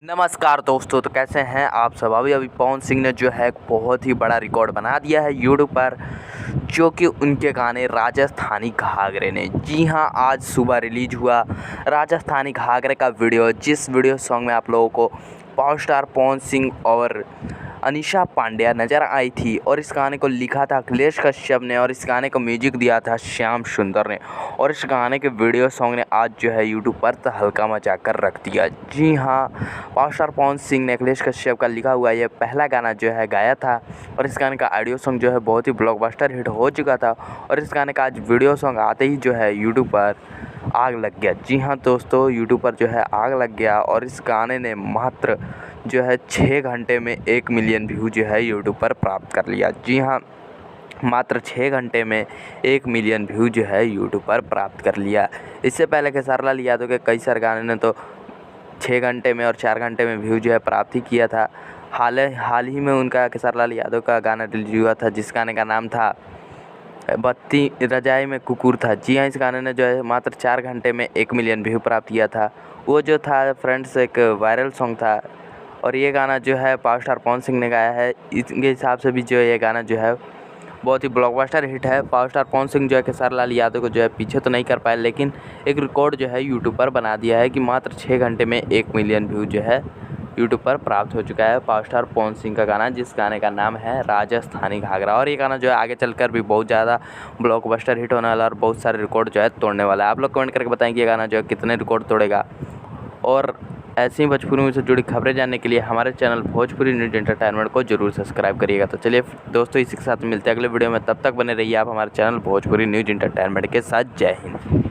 नमस्कार दोस्तों, तो कैसे हैं आप सब। अभी पवन सिंह ने जो है एक बहुत ही बड़ा रिकॉर्ड बना दिया है यूट्यूब पर, जो कि उनके गाने राजस्थानी घाघरे ने। जी हां, आज सुबह रिलीज हुआ राजस्थानी घाघरे का वीडियो, जिस वीडियो सॉन्ग में आप लोगों को पावर स्टार पवन सिंह और अनीशा पांड्या नज़र आई थी। और इस गाने को लिखा था अखिलेश कश्यप ने और इस गाने को म्यूजिक दिया था श्याम सुंदर ने। और इस गाने के वीडियो सॉन्ग ने आज जो है यूट्यूब पर तहलका मचा कर रख दिया। जी हाँ, पावर स्टार पवन सिंह ने अखिलेश कश्यप का लिखा हुआ ये पहला गाना जो है गाया था। और इस गाने का ऑडियो सॉन्ग जो है बहुत ही ब्लॉकबस्टर हिट हो चुका था। और इस गाने का आज वीडियो सॉन्ग आते ही जो है यूट्यूब पर आग लग गया। जी हाँ दोस्तों, यूट्यूब पर जो है आग लग गया। और इस गाने ने मात्र जो है 6 घंटे में 1 मिलियन व्यू जो है यूट्यूब पर प्राप्त कर लिया। जी हाँ, मात्र 6 घंटे में 1 मिलियन व्यू जो है यूट्यूब पर प्राप्त कर लिया। इससे पहले खेसारी लाल यादव के कई सारे गाने ने तो 6 घंटे में और 4 घंटे में व्यू जो है प्राप्त ही किया था। हाल ही में उनका खेसारी लाल यादव का गाना रिलीज हुआ था, जिस गाने का नाम था बत्ती रजाई में कुकुर था। जी हाँ, इस गाने ने जो है मात्र 4 घंटे में 1 मिलियन व्यू प्राप्त किया था। वो जो था फ्रेंड्स एक वायरल सॉन्ग था। और ये गाना जो है पावर स्टार पवन सिंह ने गाया है। इसके हिसाब से भी जो ये गाना जो है बहुत ही ब्लॉकबस्टर हिट है। पावर स्टार पवन सिंह जो है खेसारी लाल यादव को जो है पीछे तो नहीं कर पाए, लेकिन एक रिकॉर्ड जो है यूट्यूब पर बना दिया है कि मात्र 6 घंटे में 1 मिलियन व्यू जो है यूट्यूब पर प्राप्त हो चुका है पावर स्टार पवन सिंह का गाना, जिस गाने का नाम है राजस्थानी घाघरा। और ये गाना जो है आगे चलकर भी बहुत ज़्यादा ब्लॉकबस्टर हिट होने वाला और बहुत सारे रिकॉर्ड जो है तोड़ने वाला है। आप लोग कमेंट करके बताएं कि ये गाना जो है कितने रिकॉर्ड तोड़ेगा। और ऐसी ही भोजपुरी में से जुड़ी खबरें जानने के लिए हमारे चैनल भोजपुरी न्यूज एंटरटेनमेंट को जरूर सब्सक्राइब करिएगा। तो चलिए दोस्तों, इसी के साथ मिलते हैं अगले वीडियो में। तब तक बने रहिए आप हमारे चैनल भोजपुरी न्यूज एंटरटेनमेंट के साथ। जय हिंद।